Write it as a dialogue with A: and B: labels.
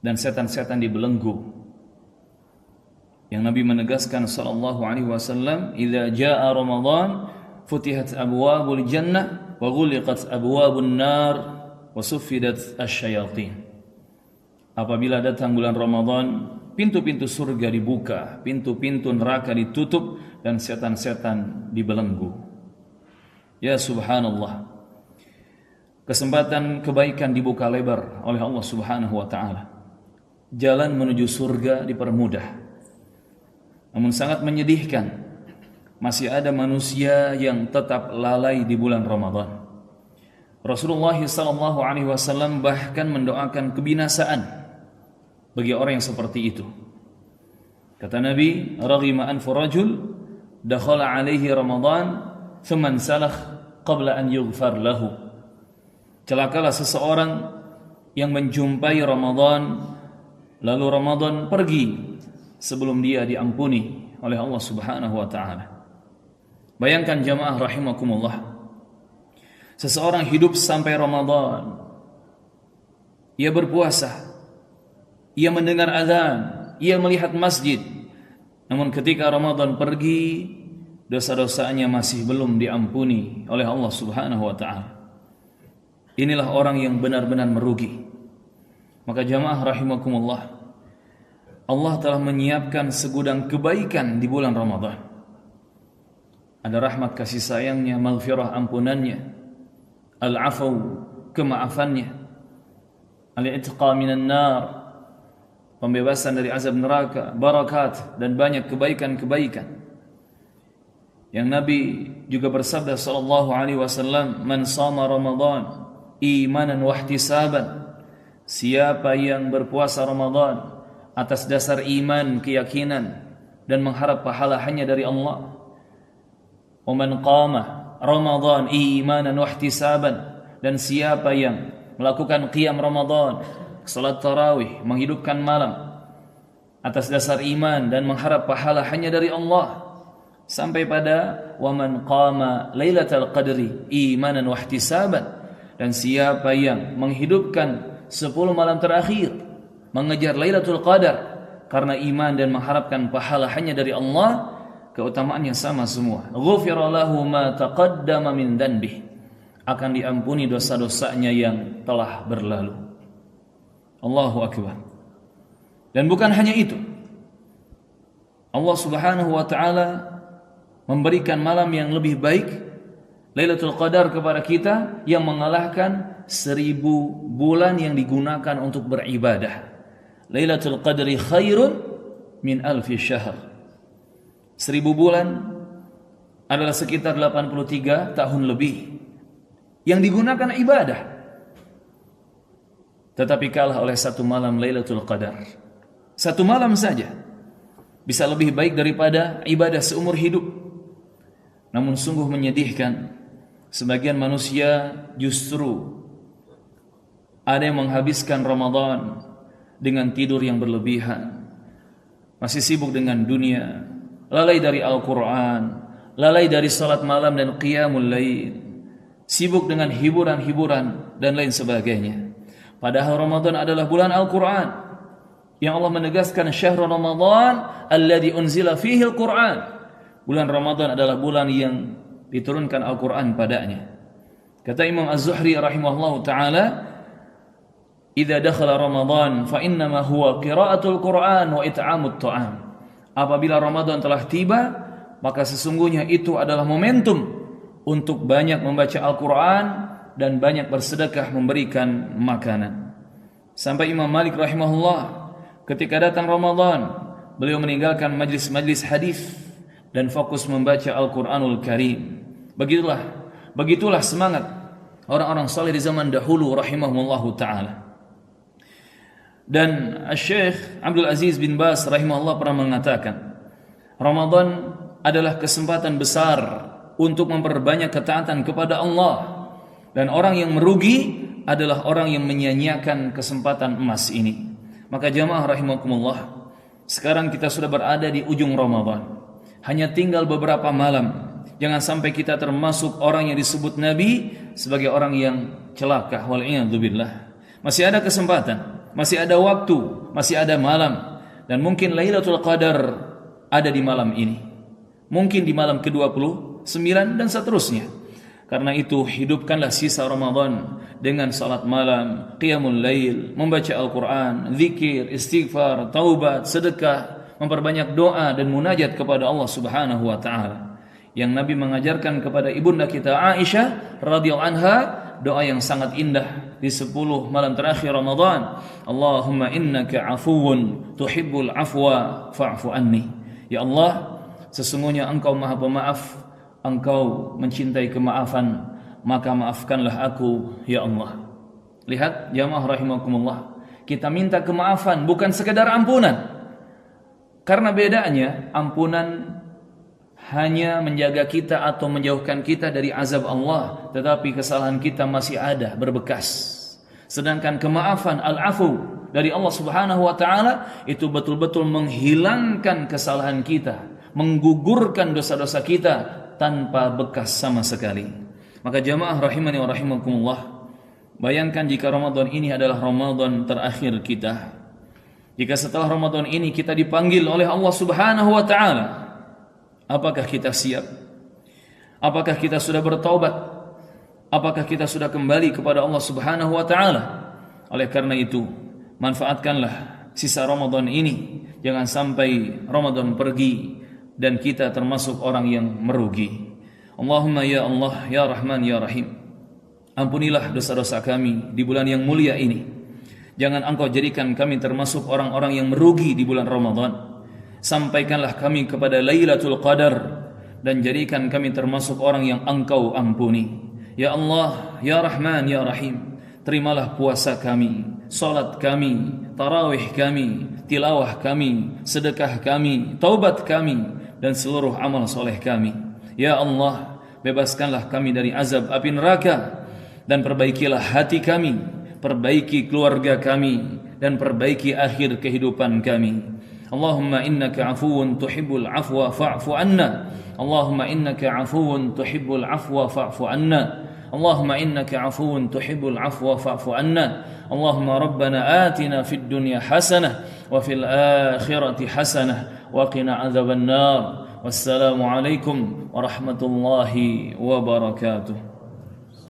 A: dan setan-setan dibelenggu. Yang Nabi menegaskan sallallahu alaihi wasallam, "Idza jaa Ramadan futihat abwabul jannah wa ghuliqat abwabun nar wa suffidat asyayatin." Apabila datang bulan Ramadan, pintu-pintu surga dibuka, pintu-pintu neraka ditutup, dan setan-setan dibelenggu. Ya subhanallah. Kesempatan kebaikan dibuka lebar oleh Allah Subhanahu wa taala. Jalan menuju surga dipermudah. Namun sangat menyedihkan, masih ada manusia yang tetap lalai di bulan Ramadan. Rasulullah SAW bahkan mendoakan kebinasaan bagi orang yang seperti itu. Kata Nabi, "Raghima anfu rajul dakhala alaihi Ramadan thumma salakh qabla an yughfar lahu." Celakalah seseorang yang menjumpai Ramadan, lalu Ramadan pergi sebelum dia diampuni oleh Allah Subhanahu wa taala. Bayangkan jamaah rahimakumullah, seseorang hidup sampai Ramadan, ia berpuasa, ia mendengar azan, ia melihat masjid, namun ketika Ramadan pergi, dosa-dosanya masih belum diampuni oleh Allah Subhanahu wa taala. Inilah orang yang benar-benar merugi. Maka jamaah rahimakumullah, Allah telah menyiapkan segudang kebaikan di bulan Ramadan. Ada rahmat kasih sayangnya, maghfirah ampunannya, al-afu kemaafannya, al-i'tiqa minan nar pembebasan dari azab neraka, barakat, dan banyak kebaikan-kebaikan. Yang Nabi juga bersabda sallallahu alaihi wasallam, "Man shama Ramadan imanan wa ihtisaban." Siapa yang berpuasa Ramadan atas dasar iman, keyakinan, dan mengharap pahala hanya dari Allah. "Wa man qama Ramadan imanan wa ihtisaban." Dan siapa yang melakukan qiyam Ramadan, salat tarawih, menghidupkan malam atas dasar iman dan mengharap pahala hanya dari Allah, sampai pada "Wa man qama lailatal qadri imanan wa ihtisaban." Dan siapa yang menghidupkan 10 malam terakhir, mengejar Lailatul Qadar karena iman dan mengharapkan pahala hanya dari Allah, keutamaannya sama semua. Ghufira lahu ma taqaddama min dhanbih. Akan diampuni dosa-dosanya yang telah berlalu. Allahu akbar. Dan bukan hanya itu. Allah Subhanahu wa taala memberikan malam yang lebih baik, Lailatul Qadar, kepada kita, yang mengalahkan 1000 bulan yang digunakan untuk beribadah. Lailatul Qadri khairun min alfi syahr. 1000 bulan adalah sekitar 83 tahun lebih yang digunakan ibadah. Tetapi kalah oleh satu malam Lailatul Qadar. Satu malam saja bisa lebih baik daripada ibadah seumur hidup. Namun sungguh menyedihkan, sebagian manusia justru ada yang menghabiskan Ramadan dengan tidur yang berlebihan, masih sibuk dengan dunia, lalai dari Al-Quran, lalai dari salat malam dan qiyamul lail, sibuk dengan hiburan-hiburan dan lain sebagainya. Padahal Ramadan adalah bulan Al-Quran, yang Allah menegaskan, "Syahrul Ramadan alladzi unzila fihi Al-Quran." Bulan Ramadan adalah bulan yang diturunkan Al-Quran padanya. Kata Imam Az-Zuhri rahimahullahu ta'ala, "Idza dakhala Ramadan fa innama huwa qiraatul Qur'an wa it'amut ta'am." Apabila Ramadan telah tiba, maka sesungguhnya itu adalah momentum untuk banyak membaca Al-Quran dan banyak bersedekah, memberikan makanan. Sampai Imam Malik rahimahullah, ketika datang Ramadan, beliau meninggalkan majlis-majlis hadis dan fokus membaca Al-Quranul Karim. Begitulah semangat orang-orang saleh di zaman dahulu rahimahullahu ta'ala. Dan Syekh Abdul Aziz bin Baz rahimahullah pernah mengatakan, Ramadan adalah kesempatan besar untuk memperbanyak ketaatan kepada Allah, dan orang yang merugi adalah orang yang menyia-nyiakan kesempatan emas ini. Maka jamaah rahimakumullah, sekarang kita sudah berada di ujung Ramadan, hanya tinggal beberapa malam. Jangan sampai kita termasuk orang yang disebut Nabi sebagai orang yang celaka, wal'iyadzubillah. Masih ada kesempatan. masih ada waktu, masih ada malam, dan mungkin Lailatul Qadar ada di malam ini, mungkin di malam ke-29 dan seterusnya. Karena itu hidupkanlah sisa Ramadan dengan salat malam, qiyamul lail, membaca Al-Quran, zikir, istighfar, taubat, sedekah, memperbanyak doa dan munajat kepada Allah Subhanahu wa taala. Yang Nabi mengajarkan kepada ibunda kita Aisyah radhiyallahu anha doa yang sangat indah di 10 malam terakhir Ramadan. Allahumma innaka afuwun tuhibbul afwa fa'fu anni. Ya Allah, sesungguhnya Engkau Maha Pemaaf, Engkau mencintai kemaafan, maka maafkanlah aku ya Allah. Lihat jamaah rahimakumullah, kita minta kemaafan bukan sekedar ampunan. Karena bedanya ampunan hanya menjaga kita atau menjauhkan kita dari azab Allah, tetapi kesalahan kita masih ada berbekas. Sedangkan kemaafan al-afu dari Allah Subhanahu wa taala itu betul-betul menghilangkan kesalahan kita, menggugurkan dosa-dosa kita tanpa bekas sama sekali. Maka jamaah rahimani wa rahimakumullah, bayangkan jika Ramadan ini adalah Ramadan terakhir kita. Jika setelah Ramadan ini kita dipanggil oleh Allah Subhanahu wa taala, apakah kita siap? Apakah kita sudah bertaubat? Apakah kita sudah kembali kepada Allah Subhanahu wa taala? Oleh karena itu, manfaatkanlah sisa Ramadan ini, jangan sampai Ramadan pergi dan kita termasuk orang yang merugi. Allahumma ya Allah, ya Rahman, ya Rahim, ampunilah dosa-dosa kami di bulan yang mulia ini. Jangan Engkau jadikan kami termasuk orang-orang yang merugi di bulan Ramadan. Sampaikanlah kami kepada Lailatul Qadar dan jadikan kami termasuk orang yang Engkau ampuni. Ya Allah, ya Rahman, ya Rahim, terimalah puasa kami, salat kami, tarawih kami, tilawah kami, sedekah kami, taubat kami, dan seluruh amal soleh kami. Ya Allah, bebaskanlah kami dari azab api neraka, dan perbaikilah hati kami, perbaiki keluarga kami, dan perbaiki akhir kehidupan kami. Allahumma innaka afuwun tuhibbul afwa fa'fu anna. Allahumma innaka afuwun tuhibbul afwa fa'fu anna. Allahumma innaka afuwun tuhibbul afwa fa'fu anna. Allahumma rabbana atina fid dunya hasanah wa fil akhirati hasanah وقنا عذاب النار والسلام عليكم ورحمة الله وبركاته.